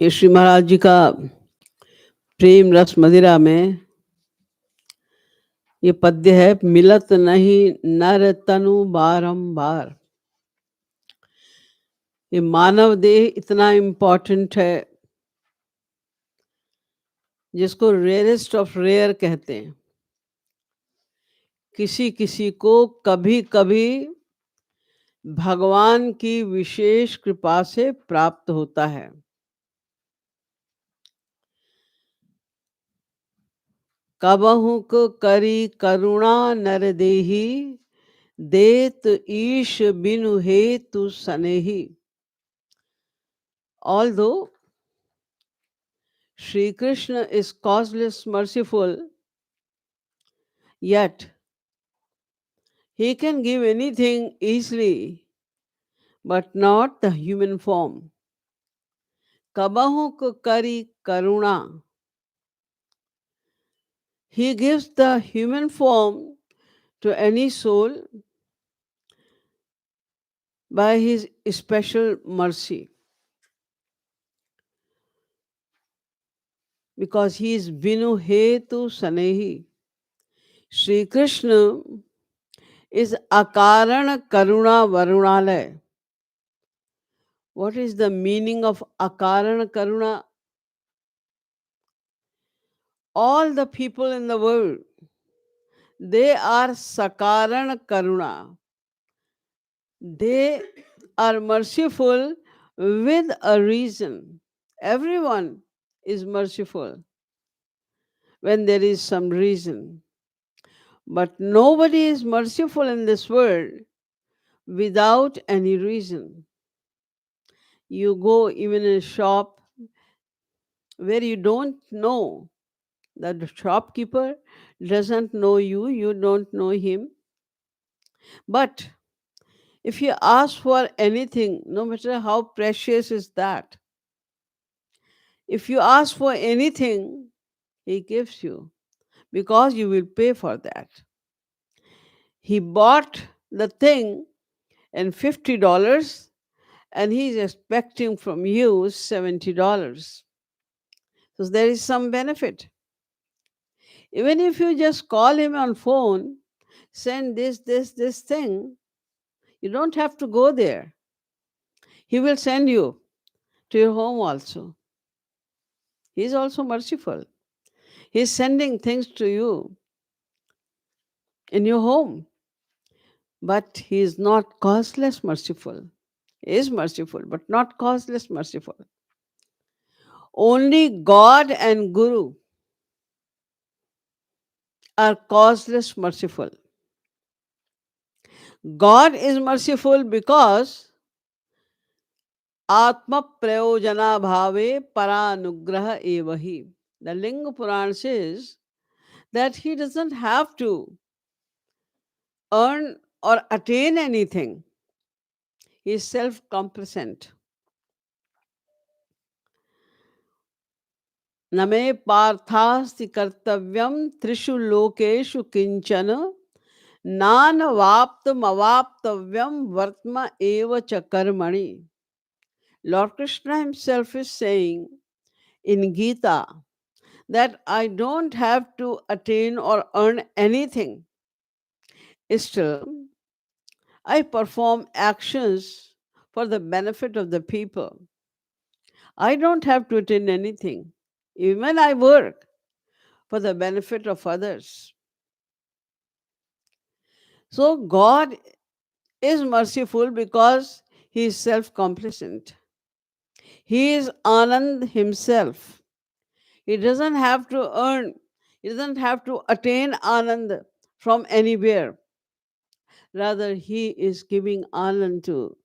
ये श्री महाराज जी का प्रेम रस मदिरा में ये पद्य है, मिलत नहीं नर तनु बारंबार। ये मानव देह इतना इम्पोर्टेंट है जिसको रेयरेस्ट ऑफ रेयर कहते हैं। किसी किसी को कभी कभी भगवान की विशेष कृपा से प्राप्त होता है। कबहु को करी करुणा नर देही, देत ईश बिनु हेतु सनेही। Although Sri Krishna is causeless merciful, yet he can give anything easily, but not the human form. Kabahu ko kari karuna. He gives the human form to any soul by his special mercy, because he is Vinu Hetu Sanehi. Sri Krishna is Akarana Karuna Varunalaya. What is the meaning of Akarana Karuna? All the people in the world, they are Sakaran Karuna. They are merciful with a reason. Everyone is merciful when there is some reason. But nobody is merciful in this world without any reason. You go even in a shop where you don't know, that the shopkeeper doesn't know you, you don't know him. But if you ask for anything, no matter how precious is that, if you ask for anything, he gives you because you will pay for that. He bought the thing in $50 and he's expecting from you $70. So there is some benefit. Even if you just call him on phone, send this thing, you don't have to go there. He will send you to your home also. He is also merciful. He is sending things to you in your home. But he is not causeless merciful. He is merciful, but not causeless merciful. Only God and Guru are causeless merciful. God is merciful because Atma Prayojana Bhave Paranugraha Evahi. The Linga Puran says that he doesn't have to earn or attain anything. He is self-complacent. नमे पार्थास्ति कर्तव्यम त्रिषु लोकेषु किंचन नान वाप्तम अवाप्तव्यम वर्त्म एव च कर्मणि. Lord Krishna himself is saying in Gita that I don't have to attain or earn anything. Still, I perform actions for the benefit of the people. I don't have to attain anything. Even I work for the benefit of others. So God is merciful because he is self-complacent. He is Anand himself. He doesn't have to earn, he doesn't have to attain Anand from anywhere. Rather, he is giving Anand to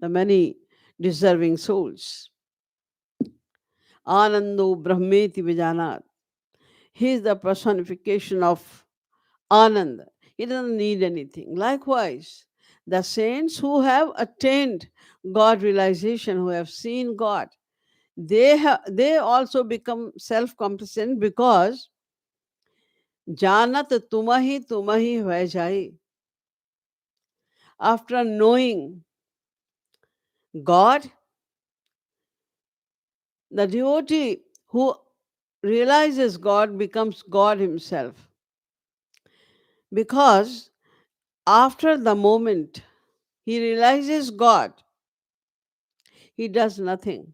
the many deserving souls. Anando Brahmeti Vijanat. He is the personification of Anand. He doesn't need anything. Likewise, the saints who have attained God realization, who have seen God, they also become self-complacent because Janat tumahi vai. After knowing God, The devotee who realizes God becomes God himself, because after the moment he realizes God, he does nothing.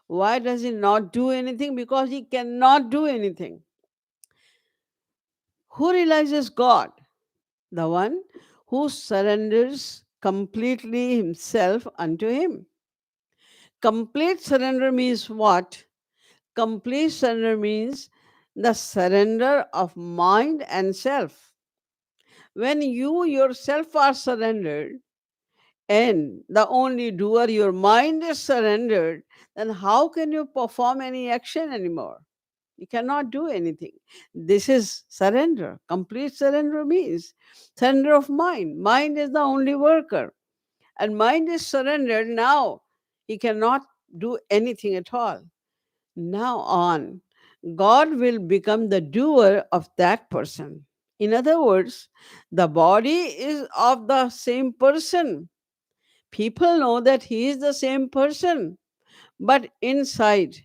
Why does he not do anything? Because he cannot do anything. Who realizes God? The one who surrenders completely himself unto him. Complete surrender means what? Complete surrender means the surrender of mind and self. When you yourself are surrendered and the only doer, your mind is surrendered, then how can you perform any action anymore? You cannot do anything. This is surrender. Complete surrender means surrender of mind. Mind is the only worker, and mind is surrendered now. He cannot do anything at all. Now on, God will become the doer of that person. In other words, the body is of the same person. People know that he is the same person, but inside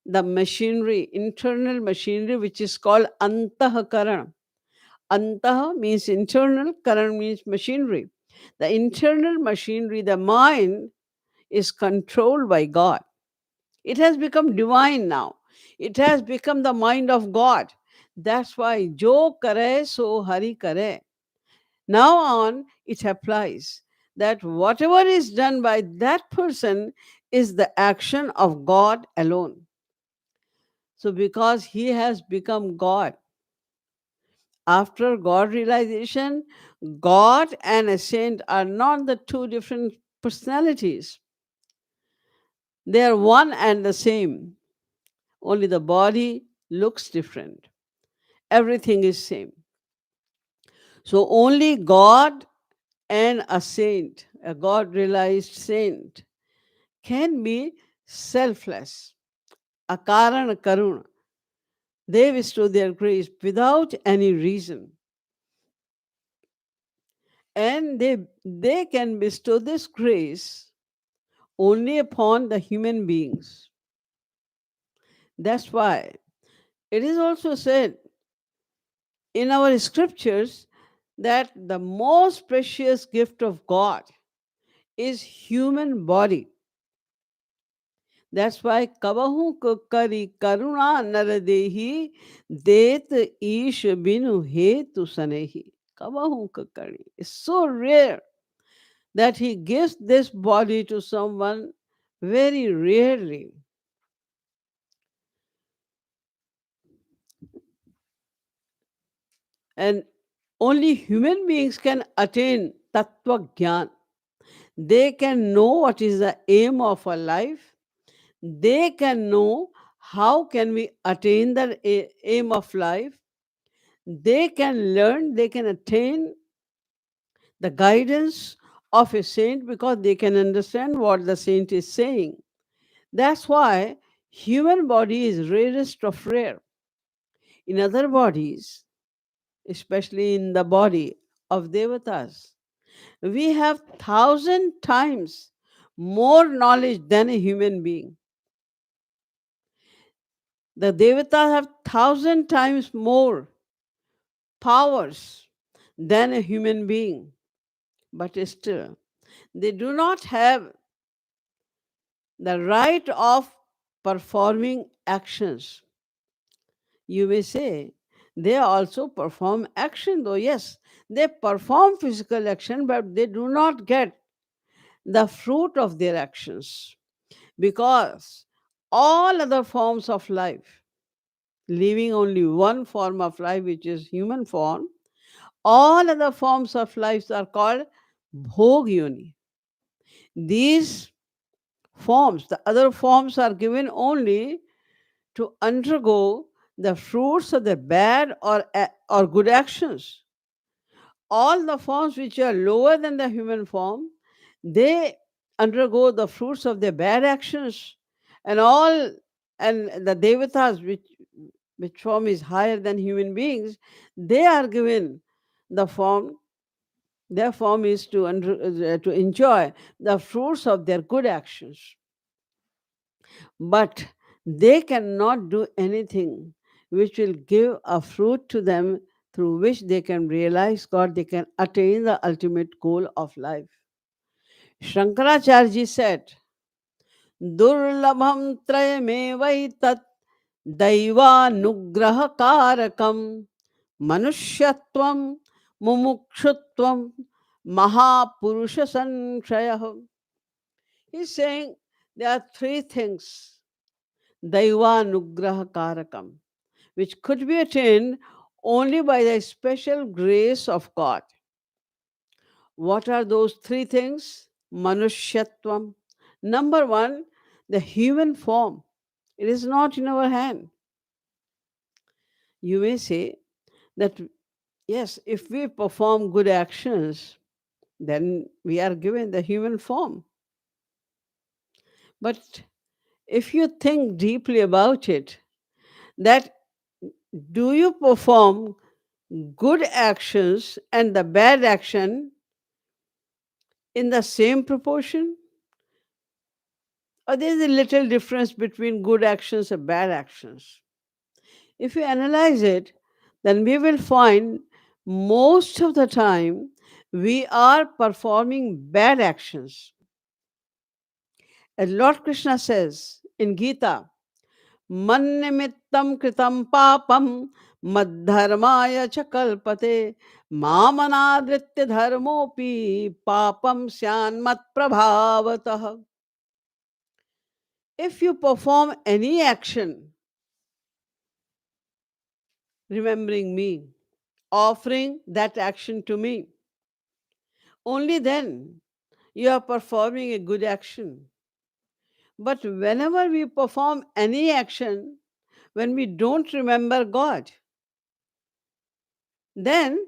the machinery, internal machinery, which is called antahakaran. Antah means internal, karan means machinery. The internal machinery, the mind, is controlled by God. It has become divine now. It has become the mind of God. That's why Jo kare so Hari kare. Now on, it applies that whatever is done by that person is the action of God alone. So, because he has become God, after God realization, God and a saint are not the two different personalities. They are one and the same. Only the body looks different. Everything is same. So only God and a saint, a God realized saint, can be selfless. Akaran karuna. They bestow their grace without any reason. And they can bestow this grace only upon the human beings. That's why it is also said in our scriptures that the most precious gift of God is human body. That's why kabahu ko kari karuna naradehi det ish binu he tu sanehi. Kabahu ko kari. It's so rare that he gives this body to someone very rarely. And only human beings can attain tattva gyan. They can know what is the aim of our life. They can know how can we attain the aim of life. They can learn, they can attain the guidance of a saint because they can understand what the saint is saying. That's why human body is rarest of rare. In other bodies, especially in the body of devatas, we have 1,000 times more knowledge than a human being. The devatas have 1,000 times more powers than a human being, but still they do not have the right of performing actions. You may say they also perform action, though, yes, they perform physical action, but they do not get the fruit of their actions because all other forms of life, leaving only one form of life, which is human form, all other forms of life are called bhog yoni. These forms, the other forms, are given only to undergo the fruits of the bad or good actions. All the forms which are lower than the human form, they undergo the fruits of their bad actions. And all and the devatas, which form is higher than human beings, they are given the form. Their form is to enjoy the fruits of their good actions. but they cannot do anything which will give a fruit to them through which they can realize God, they can attain the ultimate goal of life. Shankaracharya said, Durlabham trayamevaitat दैवानुग्रह कारकम मनुष्यत्वम मुमुक्षुत्वम महापुरुष संशय. He's saying there are three things Daivanugraha Karakam, which could be attained only by the special grace of God. What are those three things? Manushyatvam. Number one, the human form. It is not in our hand. You may say that, yes, if we perform good actions, then we are given the human form. But if you think deeply about it, that do you perform good actions and the bad action in the same proportion? Or there is a little difference between good actions and bad actions? If you analyze it, then we will find most of the time we are performing bad actions. As Lord Krishna says in Gita, मन्निमित्तं कृतं पापं मद्धर्माय च कल्पते मामनादृत्य धर्मोऽपि पापं स्यान्मत्प्रभावतः. If you perform any action remembering me, offering that action to me, only then you are performing a good action. But whenever we perform any action, when we don't remember God, then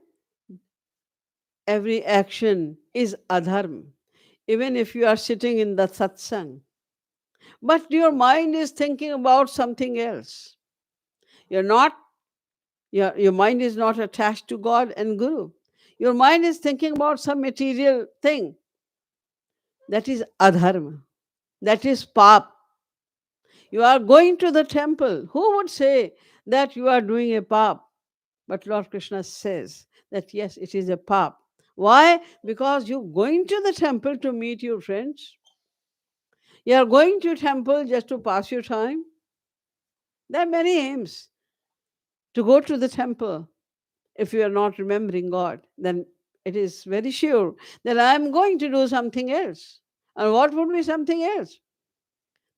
every action is adharma, even if you are sitting in the satsang. But your mind is thinking about something else. You're not, your mind is not attached to God and Guru. Your mind is thinking about some material thing. That is adharma. That is pap. You are going to the temple. Who would say that you are doing a pap? But Lord Krishna says that yes, it is a pap. Why? Because you're going to the temple to meet your friends. You are going to temple just to pass your time. There are many aims to go to the temple. If you are not remembering God, then it is very sure that I am going to do something else. And what would be something else?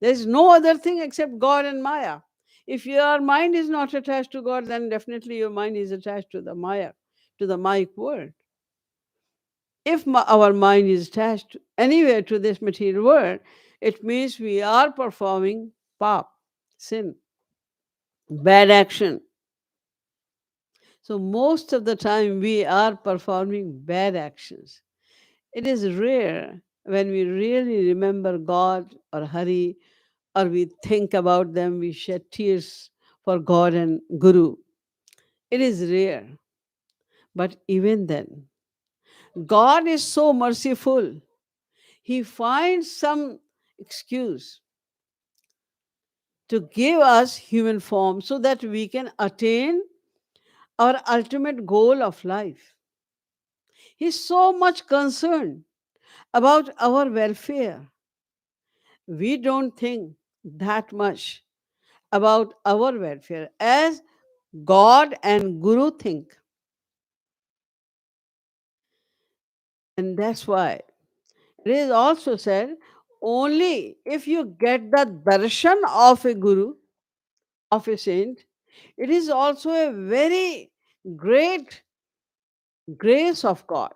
There is no other thing except God and Maya. If your mind is not attached to God, then definitely your mind is attached to the Maya, to the Mayic world. If our mind is attached anywhere to this material world, it means we are performing pap, sin, bad action. So most of the time we are performing bad actions. It is rare when we really remember God or Hari, or we think about them, we shed tears for God and Guru. It is rare. But even then, God is so merciful. He finds some excuse to give us human form so that we can attain our ultimate goal of life. He's so much concerned about our welfare. We don't think that much about our welfare as God and Guru think. And that's why it is also said only if you get the darshan of a Guru, of a saint, it is also a very great grace of God.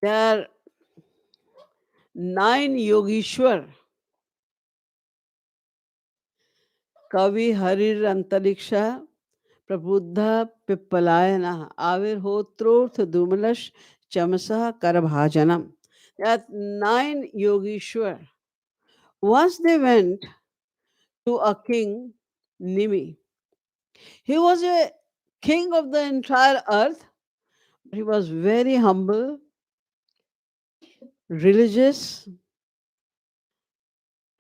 There are 9 Yogishwar, Kavi Harir Antariksha, Prabhuddha Pippalayanah, Avirhotroth Dumalash Chamasa Karabhajanam. There are 9 Yogishwar. Once they went to a king, Nimi. He was a king of the entire earth. He was very humble, religious,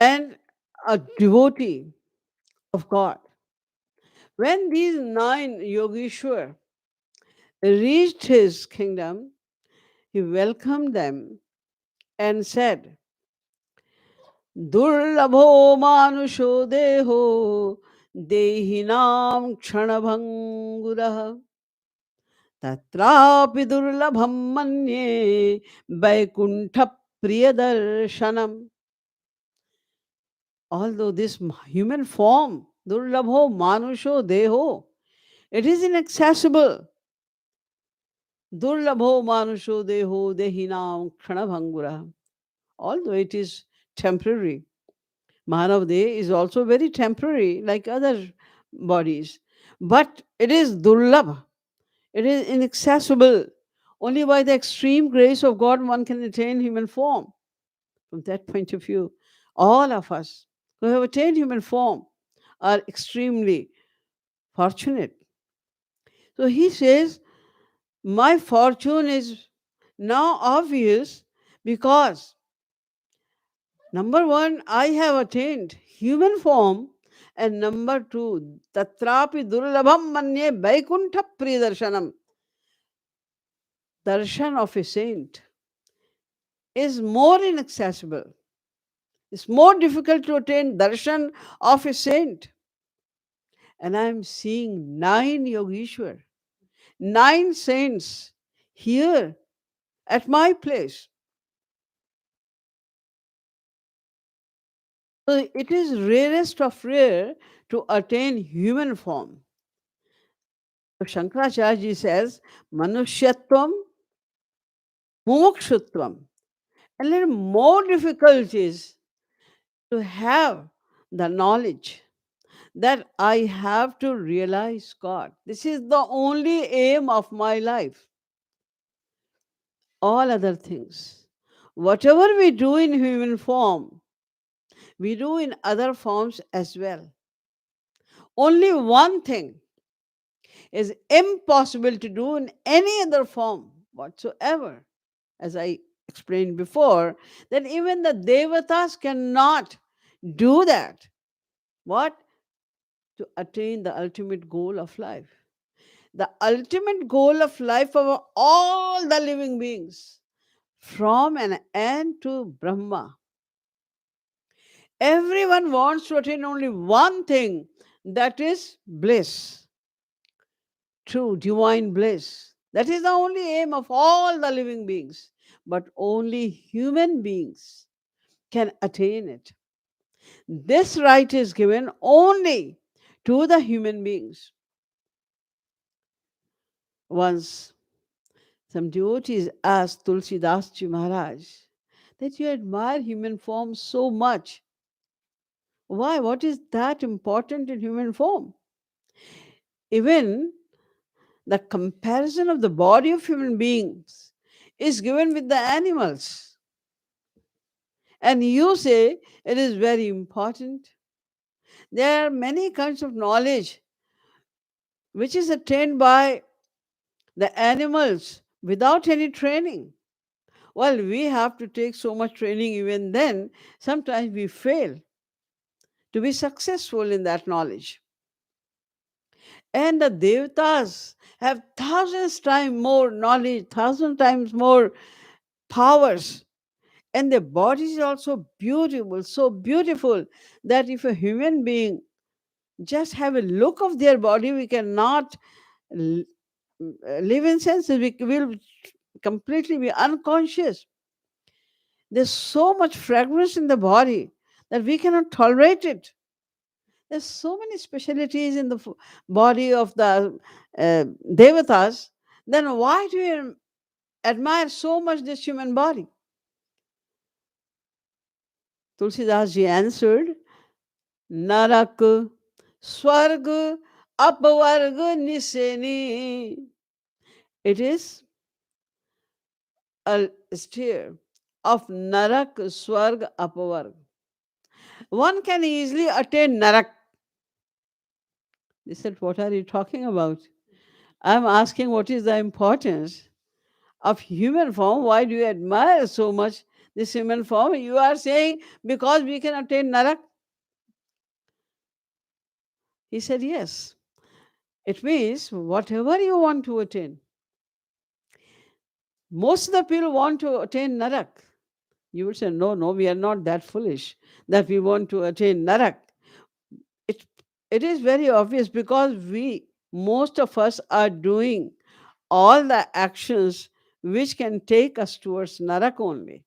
and a devotee of God. When these nine Yogeshwar reached his kingdom, he welcomed them and said, दुर्लभो मानुषो देहो देहिनां क्षणभङ्गुरः तत्रापि दुर्लभं मन्ये Vaikuntha प्रियदर्शनम्. Although this human form, durlabho manusho deho, it is inaccessible. Durlabho manusho deho dehinam kshanabhangura. Although it is temporary. Manav Deh is also very temporary, like other bodies. But it is durlabh. It is inaccessible. Only by the extreme grace of God one can attain human form. From that point of view, all of us who have attained human form are extremely fortunate. So he says, my fortune is now obvious because number one, I have attained human form, and number two, tatrapi durlabham manye vaikuntha pridarshanam. Darshan of a saint is more inaccessible. It's more difficult to attain darshan of a saint. And I'm seeing nine Yogeshwar, nine saints here at my place. So it is rarest of rare to attain human form. So Shankaracharya ji says, Manushyatvam, Mumukshutvam. A little more difficult is to have the knowledge that I have to realize God. This is the only aim of my life. All other things, whatever we do in human form, we do in other forms as well. Only one thing is impossible to do in any other form whatsoever. As I explained before, that even the devatas cannot do that. What? To attain the ultimate goal of life. The ultimate goal of life of all the living beings, from an ant to Brahma. Everyone wants to attain only one thing, that is bliss, true divine bliss. That is the only aim of all the living beings. But only human beings can attain it. This right is given only to the human beings. Once some devotees asked Tulsidas Ji Maharaj that you admire human form so much. Why? What is that important in human form? Even the comparison of the body of human beings is given with the animals. And you say it is very important. There are many kinds of knowledge which is attained by the animals without any training. Well, we have to take so much training, even then, sometimes we fail to be successful in that knowledge. And the devatas have thousands times more knowledge, thousand times more powers. And their bodies are also beautiful, so beautiful that if a human being just have a look of their body, we cannot l- live in senses. We will completely be unconscious. There's so much fragrance in the body that we cannot tolerate it. There's so many specialties in the body of the devatas. Then why do you admire so much this human body? Tulsidas ji answered, Narak, Swarg, Apvarg, Niseni. It is a stair of Narak, Swarg, Apvarg. One can easily attain Narak. They said, what are you talking about? I'm asking what is the importance of human form. Why do you admire so much this human form. You are saying because we can attain Narak? He said, yes. It means whatever you want to attain. Most of the people want to attain Narak. You would say, no, no, we are not that foolish that we want to attain Narak. It, it is very obvious because most of us, are doing all the actions which can take us towards Narak only.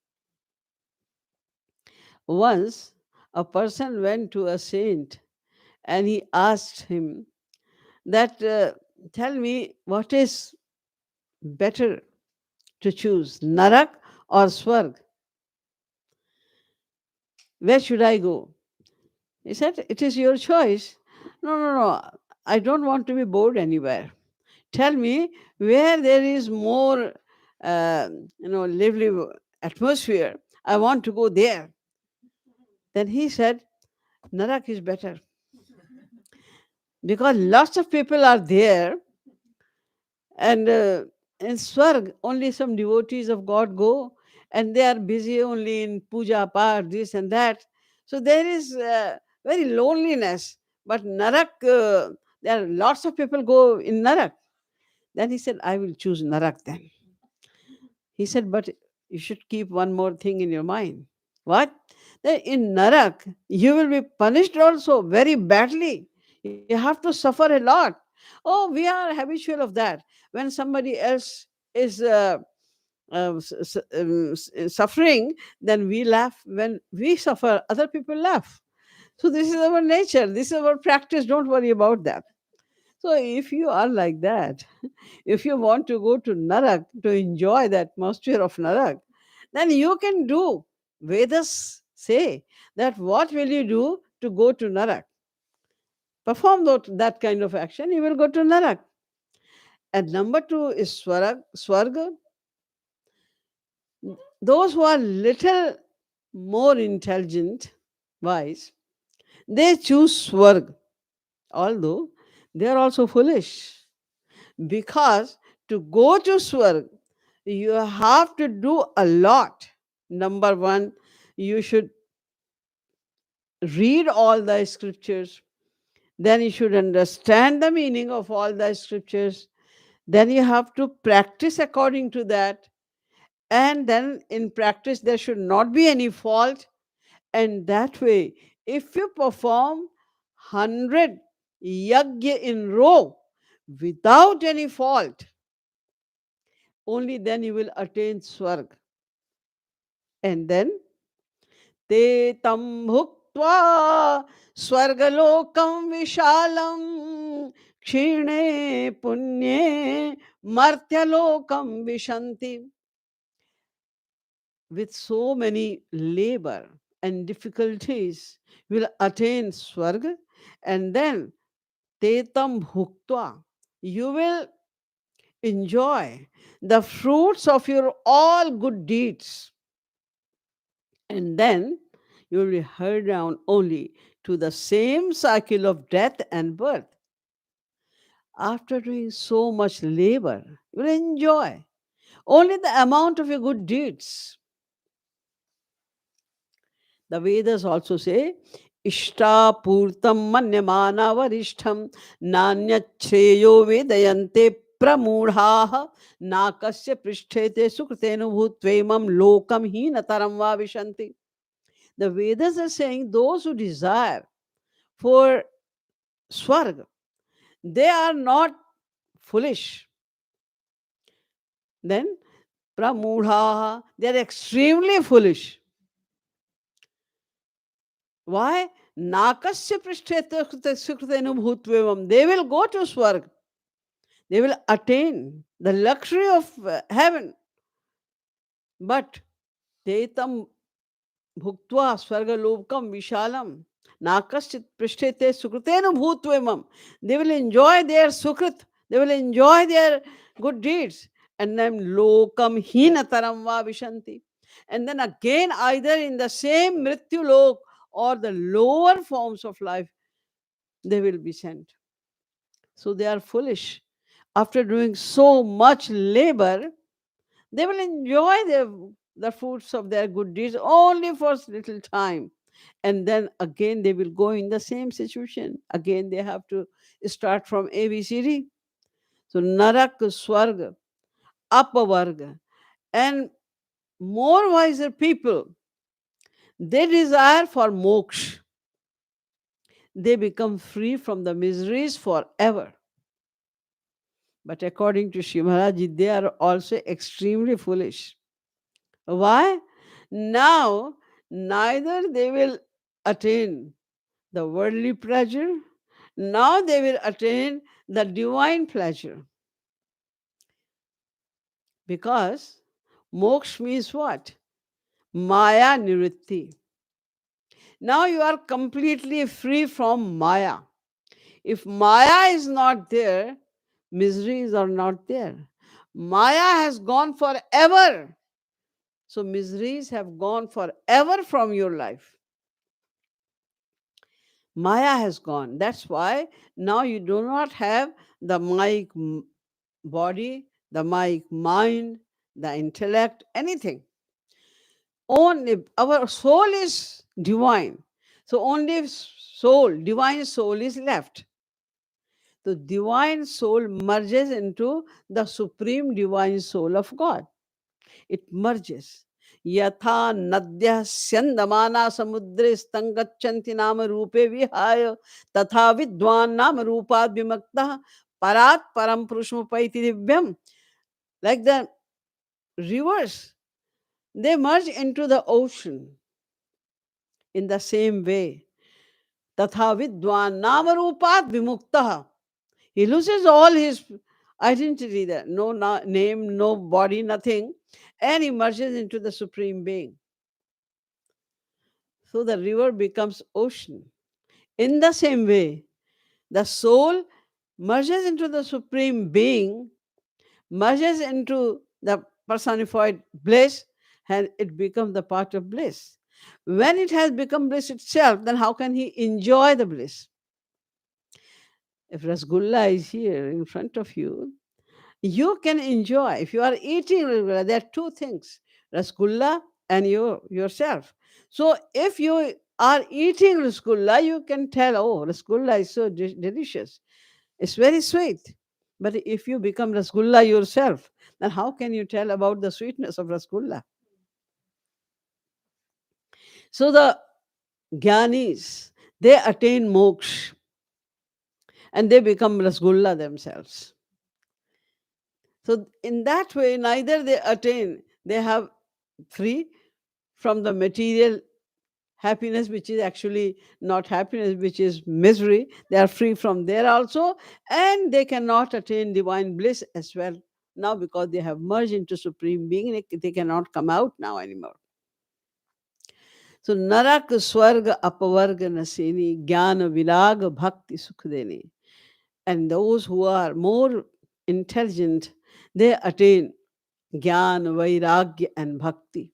Once, a person went to a saint and he asked him that, tell me, what is better to choose, Narak or Swarg? Where should I go? He said, it is your choice. No, no, no. I don't want to be bored anywhere. Tell me where there is more, uh, lively atmosphere. I want to go there. Then he said, Narak is better because lots of people are there, and in Swarg only some devotees of God go, and they are busy only in puja, part, this and that. So there is very loneliness. But Narak, there are lots of people go in Narak. Then he said, I will choose Narak then. He said, but you should keep one more thing in your mind. What? That in Narak, you will be punished also very badly. You have to suffer a lot. Oh, we are habitual of that. When somebody else is suffering, then we laugh. When we suffer, other people laugh. So this is our nature. This is our practice. Don't worry about that. So if you are like that, if you want to go to Narak to enjoy the atmosphere of Narak, then you can do. Vedas say that what will you do to go to Narak? Perform that kind of action, you will go to Narak. And number two is Swarga. Those who are little more intelligent, wise, they choose Swarg, although they are also foolish. Because to go to Swarg, you have to do a lot. Number one, you should read all the scriptures. Then you should understand the meaning of all the scriptures. Then you have to practice according to that. And then in practice, there should not be any fault. And that way, if you perform 100 yajna in row without any fault, only then you will attain Swarg. And then ते तं भुक्त्वा स्वर्गलोकं विशालं क्षीणे पुण्ये मर्त्यलोकं विशन्ति. With so many labor and difficulties, will attain Swarga, and then tetam bhuktva, you will enjoy the fruits of your all good deeds. And then you will be hurled down only to the same cycle of death and birth. After doing so much labor, you will enjoy only the amount of your good deeds. The Vedas also say, Ishtapurtam manyamana varishtham nanyachreyo vedayante pramudhaha nakasya pristhete sukritenu bhutvemam lokam hinataram va vishanti. The Vedas are saying those who desire for Swarg, they are not foolish. Then pramudhaha, they are extremely foolish. Why? Nakasya prishtete sukritenu bhutvevam. They will go to Swarg. They will attain the luxury of heaven. But tetam bhuktva swargalokam vishalam nakasyat prishtete sukritenu bhutvemam. They will enjoy their sukrit. They will enjoy their good deeds. And then lokam hinataram va vishanti. And then again, either in the same mrityu lok or the lower forms of life, they will be sent. So they are foolish. After doing so much labor, they will enjoy their the fruits of their good deeds only for little time. And then again they will go in the same situation. Again they have to start from ABCD. So Narak, Swarga, Apavarga. And more wiser people, they desire for moksha. They become free from the miseries forever. But according to Shivaraji, they are also extremely foolish. Why? Now, neither they will attain the worldly pleasure, now they will attain the divine pleasure. Because moksha means what? Maya niritti. Now you are completely free from Maya. If Maya is not there, miseries are not there. Maya has gone forever. So miseries have gone forever from your life. Maya has gone. That's why now you do not have the Maya body, the Maya mind, the intellect, anything. Only our soul is divine. So only soul, divine soul is left. The divine soul merges into the supreme divine soul of God. It merges. Yatha nadya syandamana samudre stangachanti nama rupe vihaya tatha vidwan nama rupad vimakta parat param purushmupaiti divyam. Like the rivers, they merge into the ocean in the same way. Tatha vidwan nama rupad vimukta. He loses all his identity there. No name, no body, nothing. And he merges into the Supreme Being. So the river becomes ocean. In the same way, the soul merges into the Supreme Being, merges into the personified bliss, and it becomes the part of bliss. When it has become bliss itself, then how can he enjoy the bliss? If Rasgulla is here in front of you, you can enjoy. If you are eating rasgulla, there are two things, rasgulla and yourself. So if you are eating rasgulla, you can tell, oh, rasgulla is so delicious. It's very sweet. But if you become rasgulla yourself, then how can you tell about the sweetness of rasgulla? So the Gyanis, they attain moksha and they become rasgulla themselves. So in that way, neither they attain, they have free from the material happiness, which is actually not happiness, which is misery. They are free from there also, and they cannot attain divine bliss as well. Now, because they have merged into Supreme Being, they cannot come out now anymore. So, Narak, Swarga, Apavarga, Nasini, Jnana, Viraga, Bhakti, Sukhdeni. And those who are more intelligent, they attain Jnana, Vairagya, and Bhakti.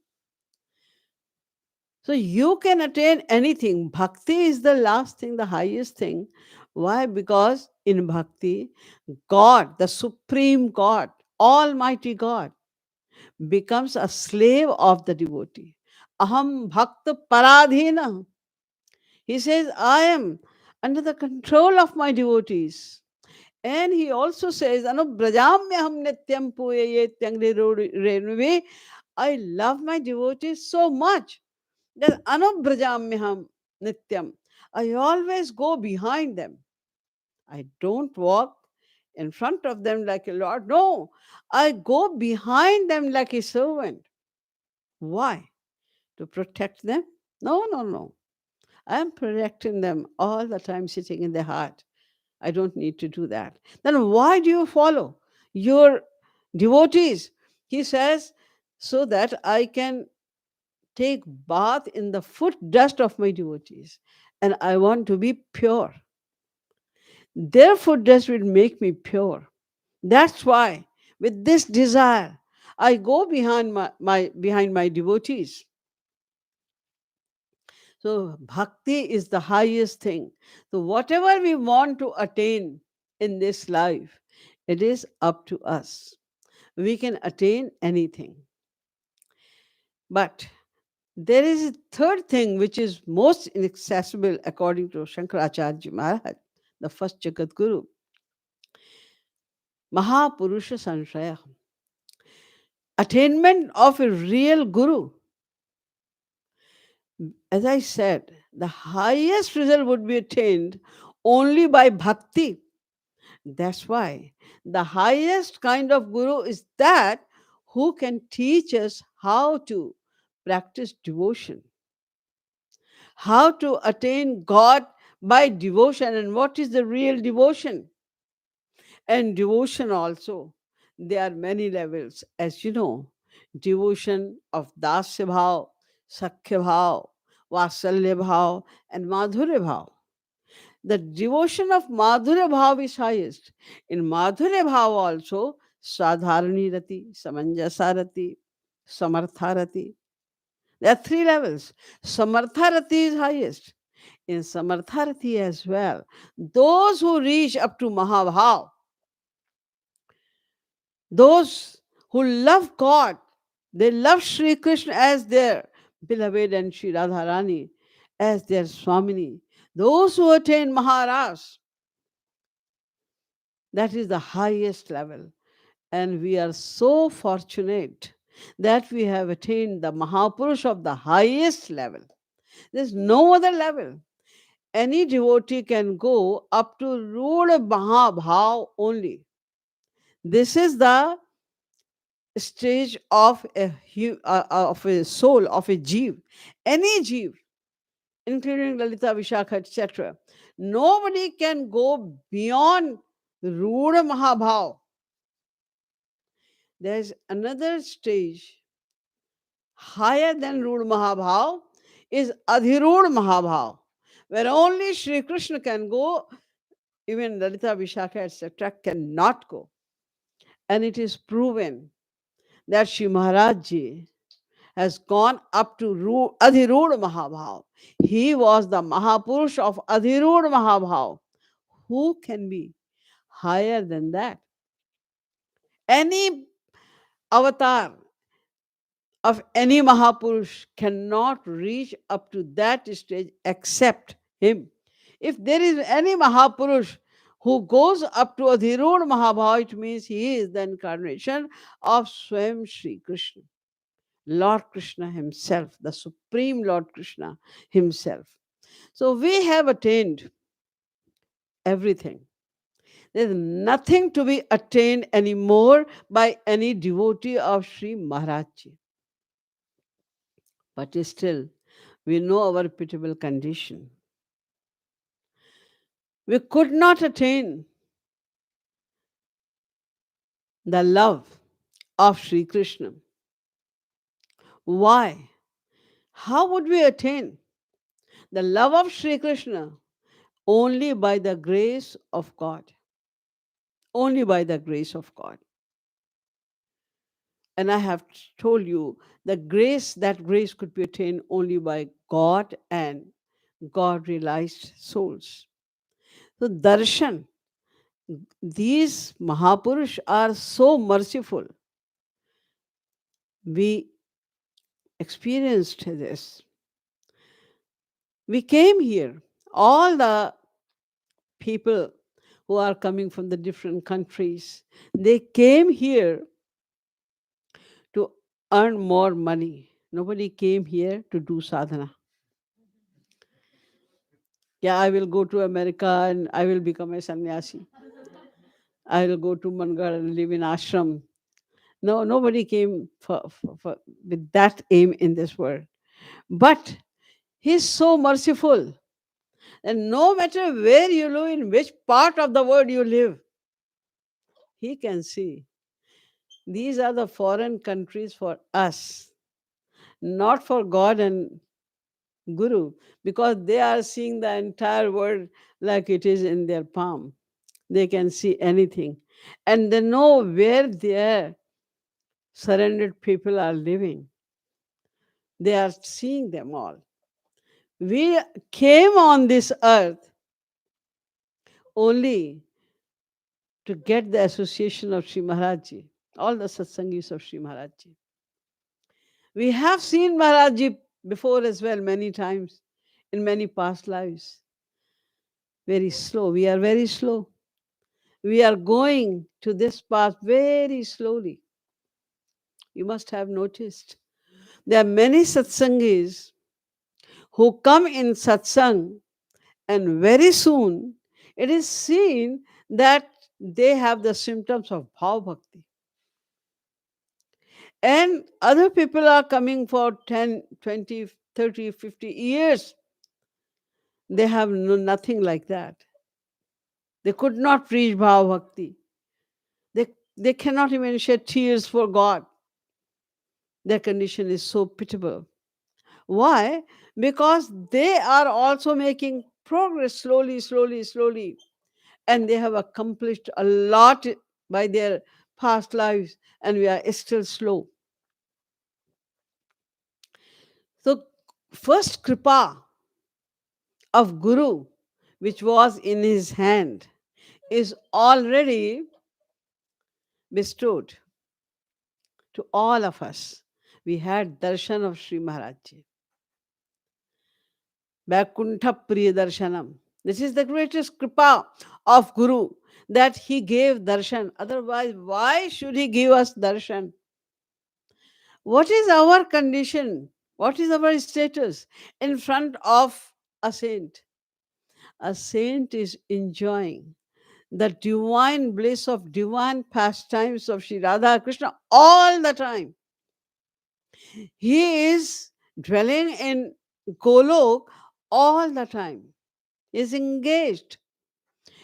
So you can attain anything. Bhakti is the last thing, the highest thing. Why? Because in bhakti, God, the supreme God, Almighty God, becomes a slave of the devotee. Aham bhakta paradhina. He says, I am under the control of my devotees. And he also says, Anubrajamyaham nityam puyaye tyangre renuve. I love my devotees so much that anubrajamyaham nityam. I always go behind them. I don't walk in front of them like a lord. No, I go behind them like a servant. Why? To protect them? No, no, no. I am protecting them all the time sitting in their heart. I don't need to do that. Then why do you follow your devotees? He says, so that I can take bath in the foot dust of my devotees, and I want to be pure. Their foot dust will make me pure. That's why, with this desire, I go behind behind my devotees. So bhakti is the highest thing. So whatever we want to attain in this life, it is up to us. We can attain anything. But there is a third thing which is most inaccessible according to Shankaracharya Maharaj, the first Jagat Guru, Mahapurusha Sanshaya, attainment of a real Guru. As I said, the highest result would be attained only by bhakti. That's why the highest kind of Guru is that who can teach us how to practice devotion, how to attain God by devotion, and what is the real devotion. And devotion also, there are many levels, as you know. Devotion of dasya bhav, sakhya bhav, vasalya bhav, and madhurya bhav. The devotion of madhurya bhav is highest. In madhurya bhav also, sadharani rati, samanjasa rati, samartha rati. There are three levels. Samartha rati is highest. In samartha rati as well, those who reach up to mahabhav, those who love God, they love Sri Krishna as their beloved and Sri Radharani as their Swamini. Those who attain Maharaj, that is the highest level. And we are so fortunate that we have attained the Mahapurush of the highest level. There's no other level. Any devotee can go up to Ruda Mahabhav only. This is the stage of of a soul, of a jeev, any jeev, including Lalita, Vishakha, etc. Nobody can go beyond Ruda Mahabhav. There's another stage higher than Ruda Mahabhav is Adhirud Mahabhav, where only Sri Krishna can go, even Lalita, Vishakha, etc. cannot go. And it is proven that Shri Maharaj Ji has gone up to Adhirud Mahabhav. He was the Mahapurush of Adhirud Mahabhav. Who can be higher than that? Any avatar of any Mahapurush cannot reach up to that stage except him. If there is any Mahapurush who goes up to Adhirud Mahabhav, it means he is the incarnation of Swam Sri Krishna. Lord Krishna Himself, the Supreme Lord Krishna Himself. So we have attained everything. There's nothing to be attained anymore by any devotee of Sri Maharaj Ji. But still, we know our pitiable condition. We could not attain the love of Sri Krishna. Why? How would we attain the love of Sri Krishna? Only by the grace of God. Only by the grace of God. And I have told you the grace, that grace could be attained only by God and God realized souls. So, darshan, these Mahapurush are so merciful. We experienced this. We came here, all the people who are coming from the different countries, they came here to earn more money. Nobody came here to do sadhana. Yeah, I will go to America and I will become a sannyasi. I will go to Mangar and live in ashram. No, nobody came with that aim in this world. But He's so merciful. And no matter where you live, in which part of the world you live, He can see. These are the foreign countries for us, not for God and Guru, because they are seeing the entire world like it is in their palm. They can see anything. And they know where their surrendered people are living. They are seeing them all. We came on this earth only to get the association of Sri Maharaj Ji, all the satsangis of Sri Maharaj Ji. We have seen Maharaj before as well, many times, in many past lives. Very slow. We are very slow. We are going to this path very slowly. You must have noticed. There are many satsangis who come in satsang, and very soon it is seen that they have the symptoms of bhav bhakti. And other people are coming for 10, 20, 30, 50 years. They have nothing like that. They could not reach bhav bhakti. They, they cannot even shed tears for God. Their condition is so pitiable. Why? Because they are also making progress slowly, slowly, slowly. And they have accomplished a lot by their past lives, and we are still slow. So, first kripa of Guru, which was in his hand, is already bestowed to all of us. We had darshan of Sri Maharaj Ji. Vaikuntha Priya Darshanam. This is the greatest kripa of Guru, that he gave darshan. Otherwise, why should he give us darshan? What is our condition? What is our status in front of a saint? A saint is enjoying the divine bliss of divine pastimes of Sri Radha Krishna all the time. He is dwelling in Golok all the time. He is engaged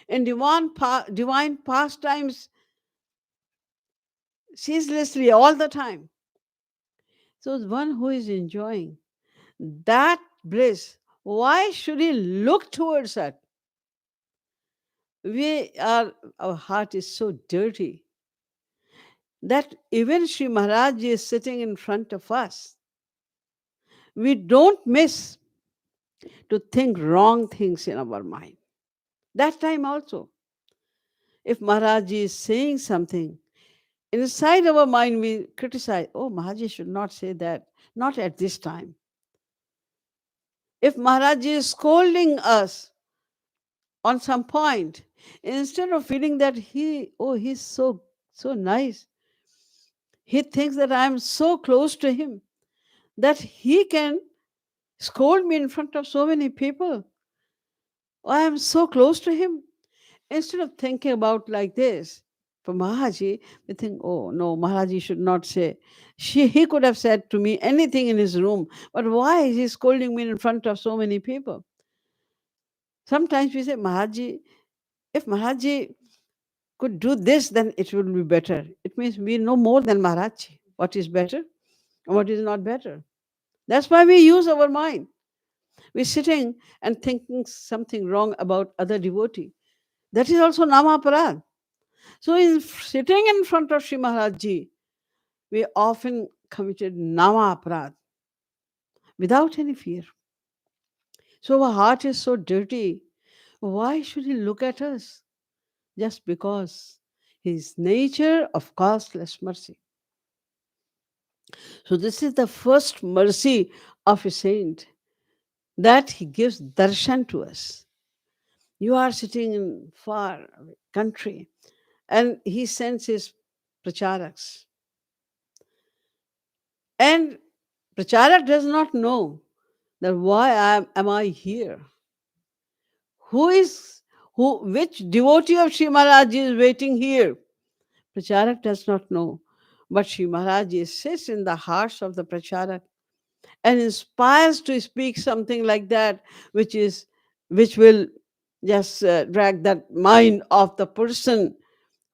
in divine pastimes ceaselessly all the time. So, one who is enjoying that bliss, why should he look towards that? Our heart is so dirty that even Sri Maharaj is sitting in front of us. We don't miss to think wrong things in our mind. That time also, if Maharaj is saying something, inside our mind we criticize, oh, Maharaj should not say that, not at this time. If Maharaj is scolding us on some point, instead of feeling that he's so nice, he thinks that I am so close to him that he can scold me in front of so many people. I am so close to him. Instead of thinking about like this, for Maharaji, we think, oh no, Maharaji should not say. He could have said to me anything in his room, but why is he scolding me in front of so many people? Sometimes we say, Maharaji, if Maharaji could do this, then it would be better. It means we know more than Maharaji. What is better and what is not better. That's why we use our mind. We're sitting and thinking something wrong about other devotee. That is also nama aparad. So in sitting in front of Sri Maharaj Ji, we often committed nama aparad without any fear. So our heart is so dirty. Why should he look at us? Just because his nature of costless mercy. So this is the first mercy of a saint, that he gives darshan to us. You are sitting in far country, and he sends his pracharaks. And pracharak does not know that why am I here? Who is which devotee of Sri Maharaj is waiting here? Pracharak does not know. But Sri Maharaj sits in the hearts of the pracharak and inspires to speak something like that, which will just drag that mind of the person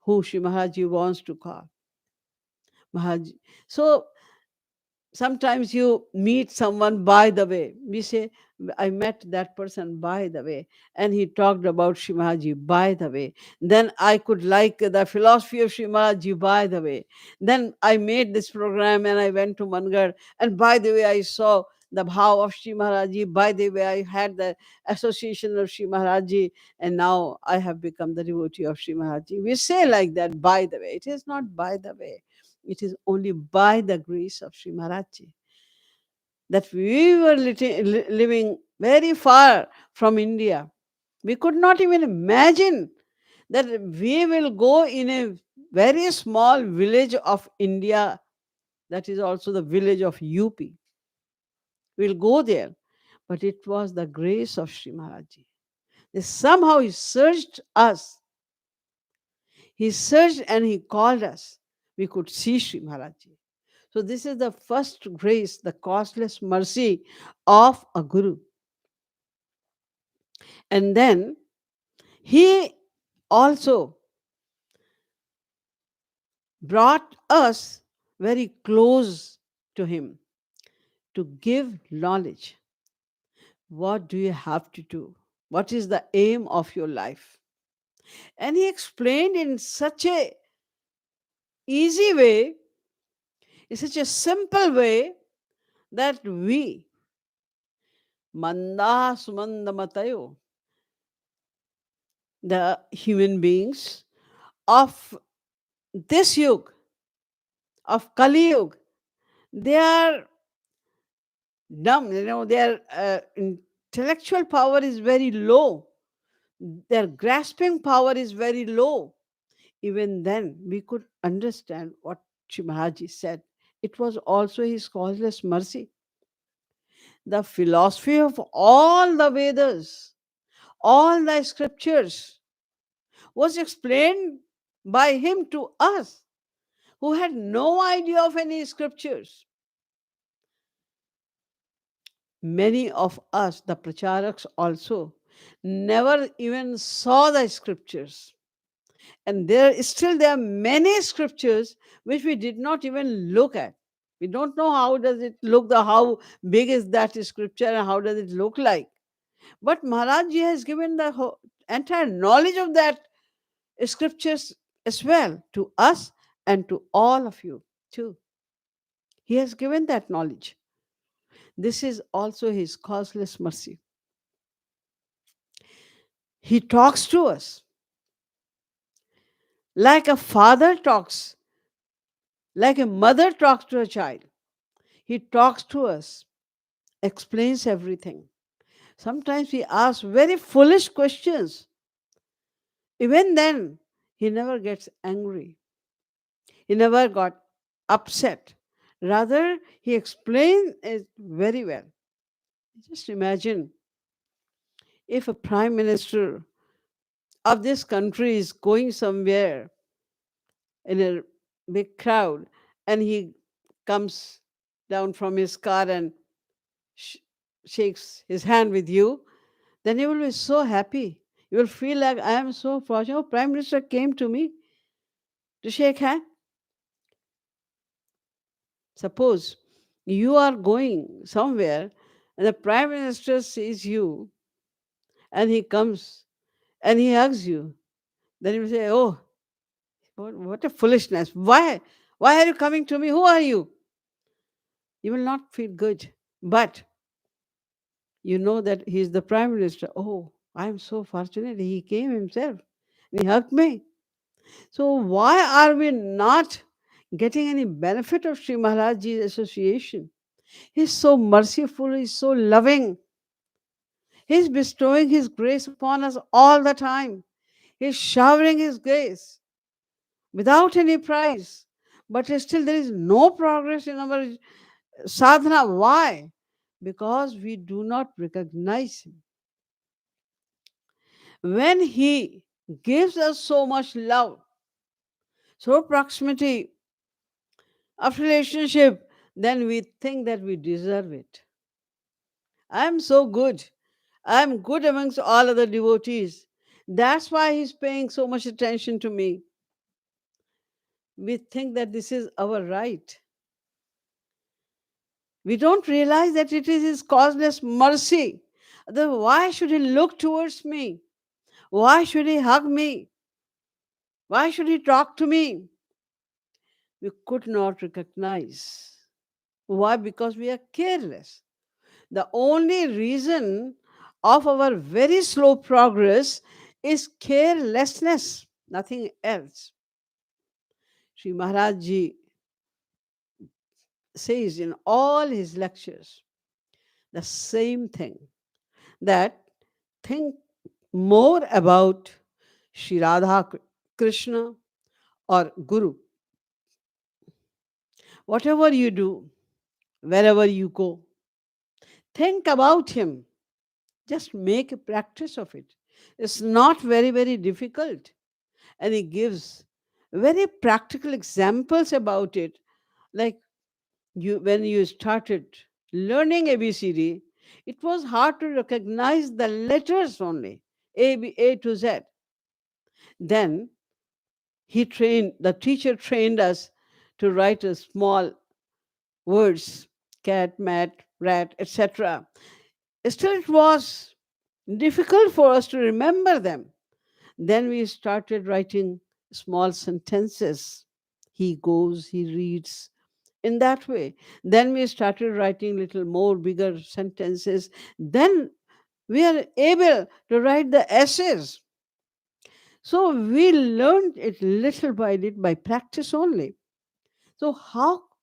who Sri Maharaj wants to call. Maharaj. So sometimes you meet someone by the way. We say, I met that person by the way, and he talked about Sri Maharaj by the way. Then I could like the philosophy of Sri Maharaj by the way. Then I made this program and I went to Mangar, and by the way, I saw the bhav of Sri Maharaj. By the way, I had the association of Sri Maharaj, and now I have become the devotee of Sri Maharaj. We say like that, by the way. It is not by the way. It is only by the grace of Sri Maharaj. that we were living very far from India. We could not even imagine that we will go in a very small village of India, that is also the village of UP. We'll go there. But it was the grace of Sri Maharaj. Somehow he searched us. He searched and he called us. We could see Sri Maharaj. So this is the first grace, the costless mercy of a guru. And then he also brought us very close to him to give knowledge. What do you have to do? What is the aim of your life? And he explained in such a easy way, in such a simple way, that we, manda sumanda matayo, the human beings of this yug, of Kali Yug, they are dumb, their intellectual power is very low, their grasping power is very low. Even then, we could understand what Shri Maharaj said. It was also his causeless mercy. The philosophy of all the Vedas, all the scriptures, was explained by him to us who had no idea of any scriptures. Many of us, the pracharaks also, never even saw the scriptures. And there are many scriptures which we did not even look at. We don't know how does it look, how big is that scripture and how does it look like. But Maharaj Ji has given the entire knowledge of that scriptures as well to us and to all of you too. He has given that knowledge. This is also his causeless mercy. He talks to us like a father talks, like a mother talks to a child. He talks to us, explains everything. Sometimes we ask very foolish questions. Even then, he never gets angry. He never got upset. Rather, he explains it very well. Just imagine if a prime minister of this country is going somewhere in a big crowd and he comes down from his car and sh- shakes his hand with you, then you will be so happy. You will feel like, I am so fortunate. Oh, Prime Minister came to me to shake hand. Suppose you are going somewhere and the Prime Minister sees you and he comes and he hugs you. Then you will say, oh, what a foolishness. Why are you coming to me? Who are you? You will not feel good. But you know that he is the Prime Minister. Oh, I am so fortunate. He came himself and he hugged me. So why are we not getting any benefit of Sri Maharajji's association? He's so merciful, he's so loving. He's bestowing his grace upon us all the time. He's showering his grace without any price. But still there is no progress in our sadhana. Why? Because we do not recognize him. When he gives us so much love, so proximity of relationship, then we think that we deserve it. I'm so good. I'm good amongst all other devotees. That's why he's paying so much attention to me. We think that this is our right. We don't realize that it is his causeless mercy. Then why should he look towards me? Why should he hug me? Why should he talk to me? We could not recognize. Why? Because we are careless. The only reason of our very slow progress is carelessness, nothing else. Sri Maharaj Ji says in all his lectures, The same thing, that think more about Shri Radha Krishna or Guru. Whatever you do, wherever you go, think about him. Just make a practice of it. It's not very, very difficult. And he gives very practical examples about it. Like when you started learning ABCD, it was hard to recognize the letters only, A to Z. Then the teacher trained us to write a small words, cat, mat, rat, etc. Still, it was difficult for us to remember them. Then we started writing small sentences. He goes, he reads, in that way. Then we started writing little more bigger sentences. Then we are able to write the essays. So we learned it little by little by practice only. So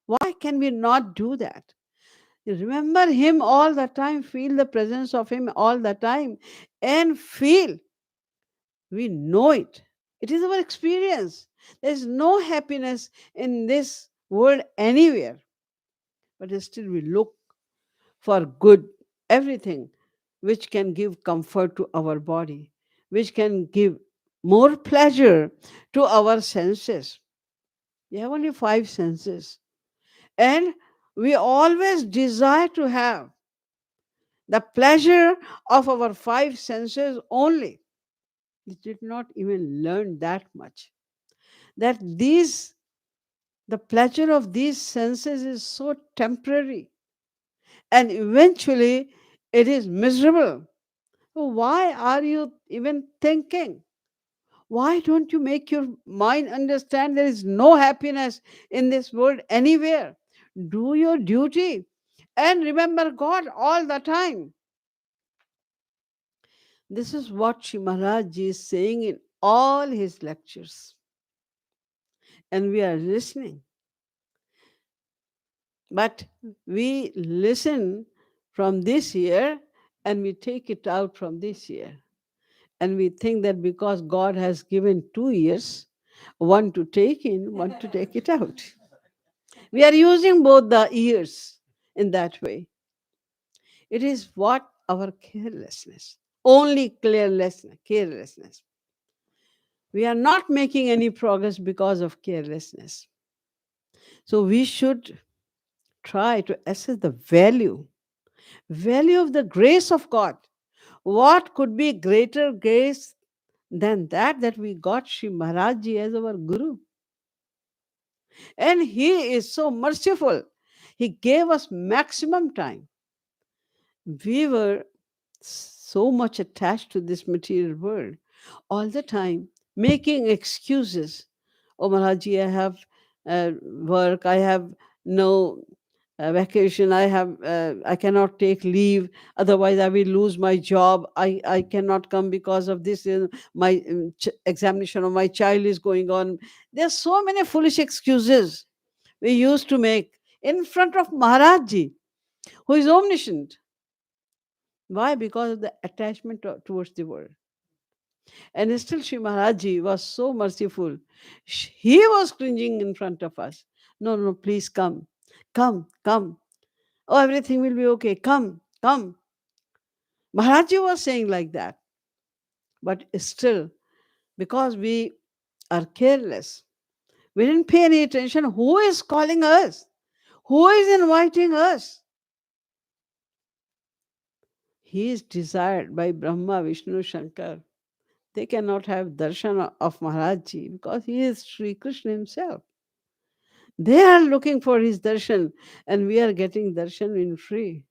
why can we not do that? Remember him all the time, feel the presence of him all the time, and feel we know it. It is our experience. There is no happiness in this world anywhere, but still we look for good, everything which can give comfort to our body, which can give more pleasure to our senses. We have only five senses, and we always desire to have the pleasure of our five senses only. We did not even learn that much. That the pleasure of these senses is so temporary, and eventually it is miserable. So why are you even thinking? Why don't you make your mind understand there is no happiness in this world anywhere? Do your duty and remember God all the time. This is what Shri Maharaj Ji is saying in all his lectures, and we are listening. But we listen from this year and we take it out from this year. And we think that because God has given 2 years, one to take in, one to take it out. We are using both the ears in that way. It is what our carelessness, only carelessness. We are not making any progress because of carelessness. So we should try to assess the value of the grace of God. What could be greater grace than that we got Sri Maharaj Ji as our Guru? And he is so merciful. He gave us maximum time. We were so much attached to this material world all the time, making excuses. Oh, Maharaji, I have work, I have no vacation, I cannot take leave, otherwise I will lose my job. I cannot come because of this. My examination of my child is going on. There are so many foolish excuses we used to make in front of Maharaji, who is omniscient. Why? Because of the attachment towards the world. And still, Sri Maharaji was so merciful. He was cringing in front of us. No, no, please come. Come, come. Oh, everything will be okay. Come, come. Maharaji was saying like that. But still, because we are careless, we didn't pay any attention. Who is calling us? Who is inviting us? He is desired by Brahma, Vishnu, Shankar. They cannot have darshan of Maharajji because he is Sri Krishna himself. They are looking for his darshan, and we are getting darshan in free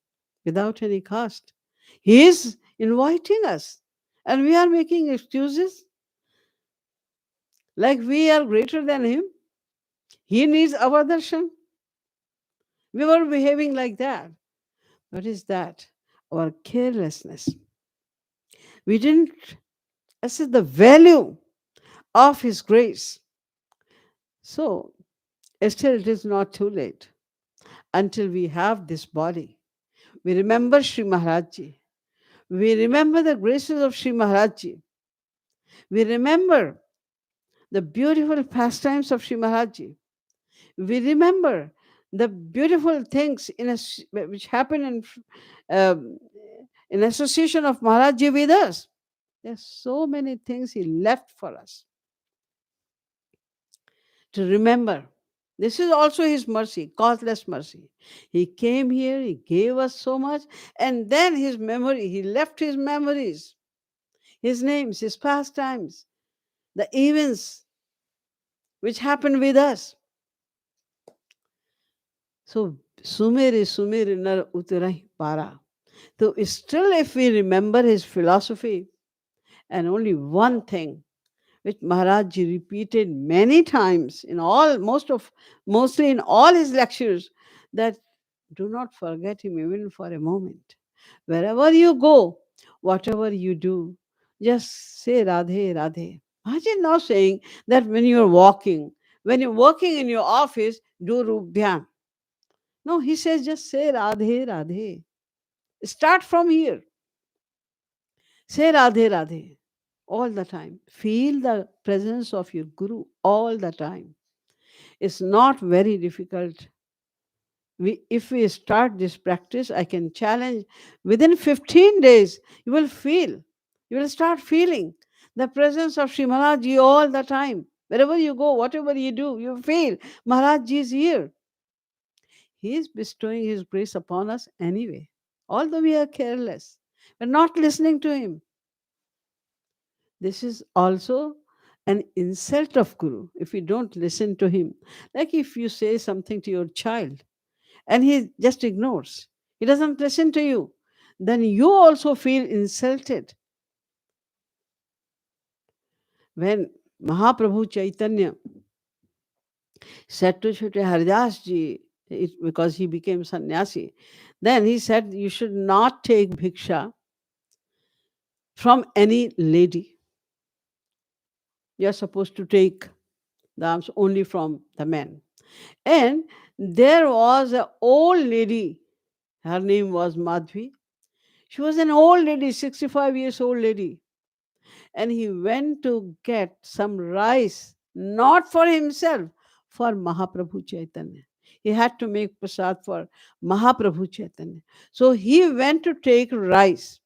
without any cost. He is inviting us, and we are making excuses like we are greater than him. He needs our darshan. We were behaving like that. What is that? Our carelessness. We didn't assess the value of his grace. So, still, it is not too late until we have this body. We remember Sri Maharaj Ji. We remember the graces of Sri Maharaj Ji. We remember the beautiful pastimes of Sri Maharaj Ji. We remember the beautiful things which happen um, in association of Maharaj Ji with us. There's so many things he left for us to remember. This is also his mercy, causeless mercy. He came here, he gave us so much, and then he left his memories, his names, his pastimes, the events which happened with us. So, sumere sumere nar utrahi para. So, still, if we remember his philosophy, and only one thing which Maharaj Ji repeated many times mostly in all his lectures, that do not forget him even for a moment. Wherever you go, whatever you do, just say Radhe, Radhe. Maharaj is not saying that when you're working in your office, do Roop Dhyan. No, he says just say Radhe, Radhe. Start from here. Say Radhe, Radhe all the time. Feel the presence of your Guru all the time. It's not very difficult. If we start this practice, I can challenge within 15 days, you will start feeling the presence of Sri Maharaj Ji all the time. Wherever you go, whatever you do, you feel Maharaj Ji is here. He is bestowing his grace upon us anyway, although we are careless. We're not listening to him. This is also an insult of Guru if you don't listen to him. Like if you say something to your child and he just ignores, he doesn't listen to you, then you also feel insulted. When Mahaprabhu Chaitanya said to Shri Haridas Ji, because he became sannyasi, then he said, you should not take bhiksha from any lady. You're supposed to take the alms only from the men. And there was an old lady, her name was Madhvi. She was an old lady, 65 years old lady. And he went to get some rice, not for himself, for Mahaprabhu Chaitanya. He had to make prasad for Mahaprabhu Chaitanya. So he went to take rice.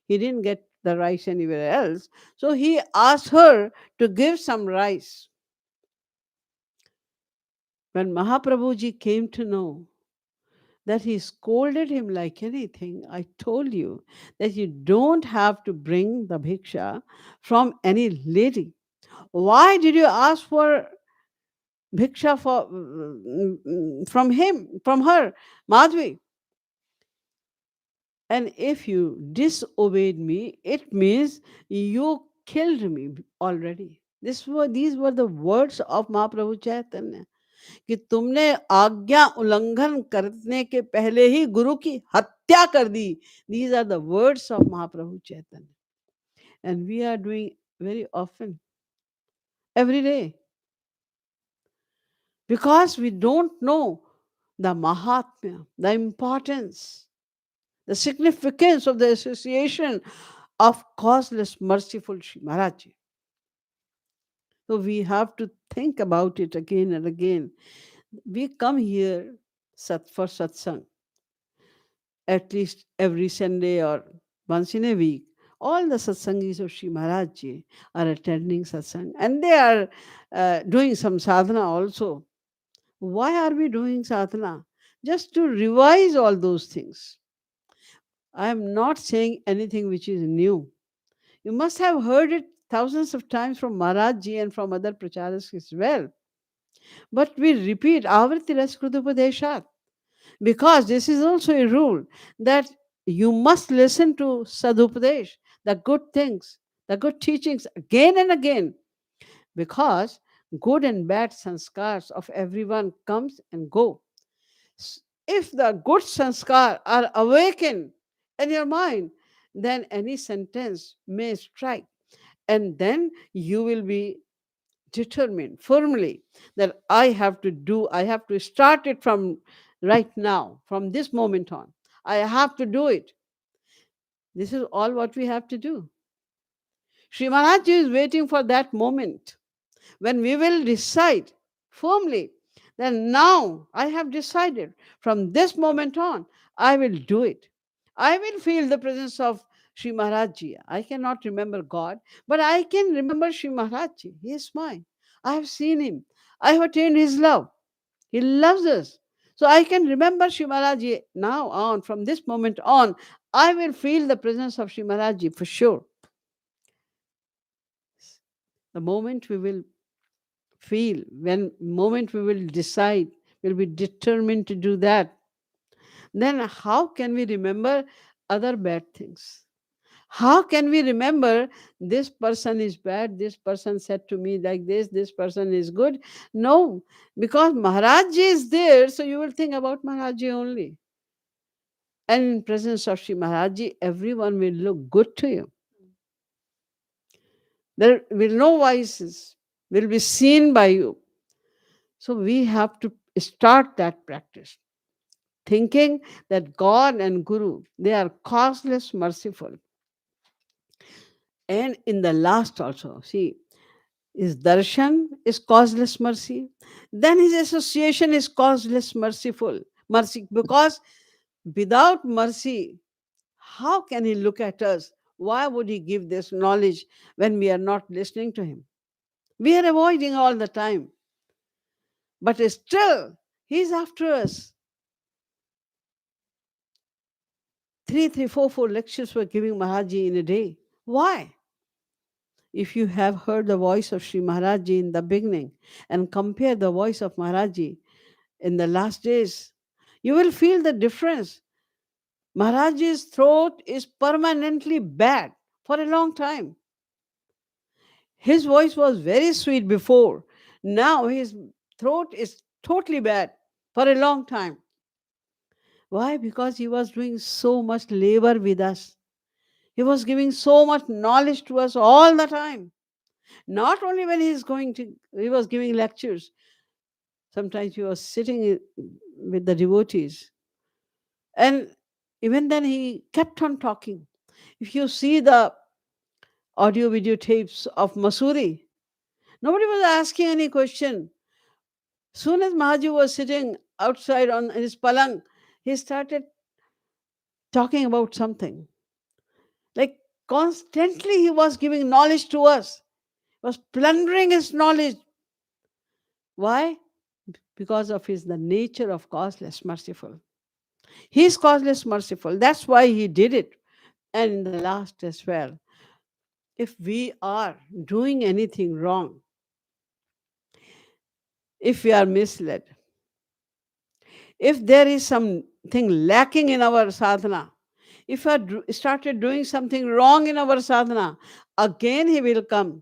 He didn't get the rice anywhere else. So he asked her to give some rice. When Mahaprabhuji came to know that he scolded him like anything, I told you that you don't have to bring the bhiksha from any lady. Why did you ask for bhiksha from her, Madhvi? And if you disobeyed me, it means you killed me already. These were the words of Mahaprabhu Chaitanya. कि तुमने आज्ञा उल्लंघन करने के पहले ही गुरु की हत्या कर दी. These are the words of Mahaprabhu Chaitanya. And we are doing very often, every day. Because we don't know the Mahatmya, the importance, the significance of the association of causeless, merciful Sri Maharaj. So we have to think about it again and again. We come here for satsang at least every Sunday or once in a week. All the satsangis of Sri Maharaj Ji are attending satsang and they are doing some sadhana also. Why are we doing sadhana? Just to revise all those things. I am not saying anything which is new. You must have heard it thousands of times from Maharaj Ji and from other pracharas as well. But we repeat, Avriti Raskrutupadeshat. Because this is also a rule that you must listen to Sadhupadesh, the good things, the good teachings again and again. Because good and bad sanskars of everyone comes and go. If the good sanskar are awakened in your mind, then any sentence may strike. And then you will be determined firmly that I have to start it from right now, from this moment on. I have to do it. This is all what we have to do. Sri Maharaj is waiting for that moment when we will decide firmly that now I have decided from this moment on, I will do it. I will feel the presence of Sri Maharajji. I cannot remember God, but I can remember Sri Maharajji. He is mine. I have seen him. I have attained his love. He loves us. So I can remember Sri Maharajji now on, from this moment on, I will feel the presence of Sri Maharajji for sure. The moment we will feel, when moment we will decide, will be determined to do that, then how can we remember other bad things? How can we remember this person is bad, this person said to me like this person is good? No, because Maharaj is there, so you will think about Maharaj only. And in presence of Sri Maharaj, everyone will look good to you. There will no vices, will be seen by you. So we have to start that practice, thinking that God and Guru, they are causeless merciful. And in the last also, see, his darshan is causeless mercy, then his association is causeless mercy, because without mercy, how can he look at us? Why would he give this knowledge when we are not listening to him? We are avoiding all the time, but still he's after us. Four lectures were giving Maharaji in a day. Why? If you have heard the voice of Sri Maharaji in the beginning and compare the voice of Maharaji in the last days, you will feel the difference. Maharaji's throat is permanently bad for a long time. His voice was very sweet before. Now his throat is totally bad for a long time. Why? Because he was doing so much labor with us. He was giving so much knowledge to us all the time. Not only when he was giving lectures. Sometimes he was sitting with the devotees. And even then he kept on talking. If you see the audio videotapes of Masuri, nobody was asking any question. Soon as Mahaji was sitting outside on his palang, he started talking about something. Like constantly he was giving knowledge to us, was plundering his knowledge. Why? Because of his the nature of causeless merciful. He is causeless merciful. That's why he did it. And in the last as well, if we are doing anything wrong, if we are misled, if there is something lacking in our sadhana, if we started doing something wrong in our sadhana, again he will come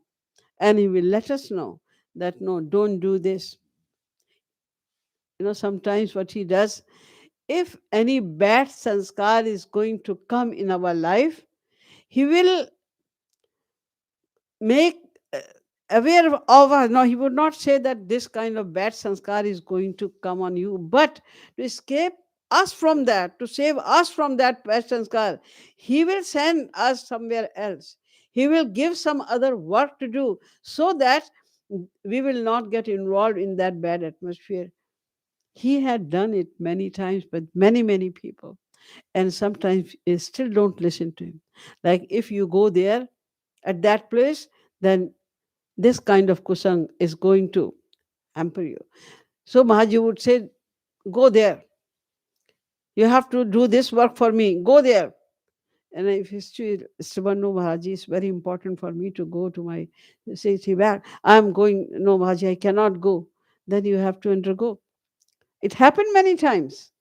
and he will let us know that no, don't do this. Sometimes what he does, if any bad sanskar is going to come in our life, he will make aware of us. No, he would not say that this kind of bad sanskar is going to come on you, but to escape us from that, to save us from that bad sanskar, he will send us somewhere else. He will give some other work to do so that we will not get involved in that bad atmosphere. He had done it many times with many, many people, and sometimes you still don't listen to him. Like if you go there at that place, then this kind of kusang is going to hamper you. So Mahaji would say, go there. You have to do this work for me. Go there. And if history, no, Mahaji, it's very important for me to go to my, say, back. I'm going, no, Mahaji, I cannot go. Then you have to undergo. It happened many times.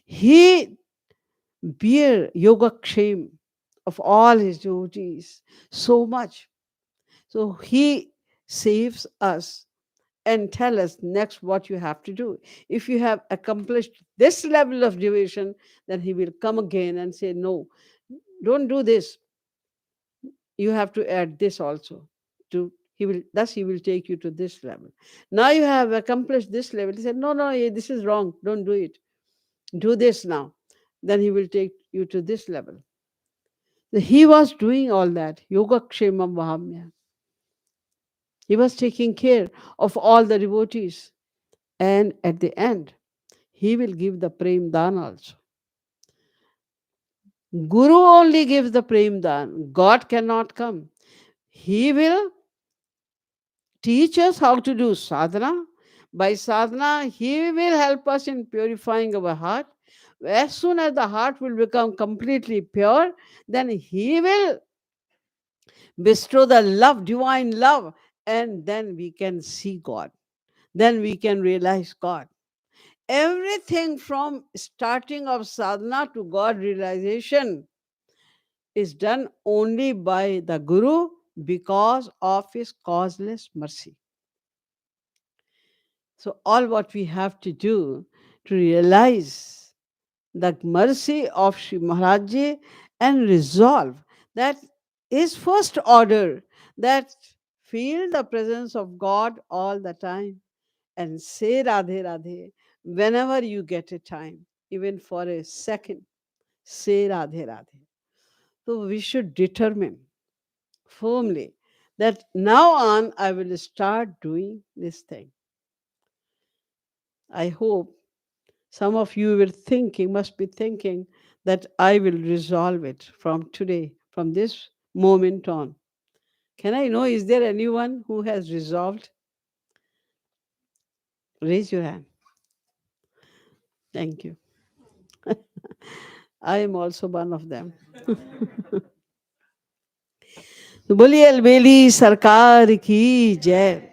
He bear yoga shame of all his devotees so much. So he saves us and tell us next what you have to do. If you have accomplished this level of devotion, then he will come again and say, no, don't do this. You have to add this also. He will take you to this level. Now you have accomplished this level. He said, no, this is wrong. Don't do it. Do this now. then he will take you to this level. He was doing all that. Yoga Kshemam Vahamya. He was taking care of all the devotees. And at the end, he will give the Prem Dan also. Guru only gives the Prem Dan. God cannot come. He will teach us how to do sadhana. By sadhana, he will help us in purifying our heart. As soon as the heart will become completely pure, then he will bestow the love, divine love, and then we can see God. Then we can realize God. Everything from starting of sadhana to God realization is done only by the Guru because of his causeless mercy. So, all what we have to do to realize the mercy of Sri Maharaj Ji and resolve that is first order, that feel the presence of God all the time and say Radhe Radhe whenever you get a time, even for a second, say Radhe Radhe. So we should determine firmly that now on I will start doing this thing. I hope some of you will thinking, must be thinking that I will resolve it from today, from this moment on. Can I know, is there anyone who has resolved? Raise your hand. Thank you. I am also one of them. तो बोलिए अलबेली सरकार की जय.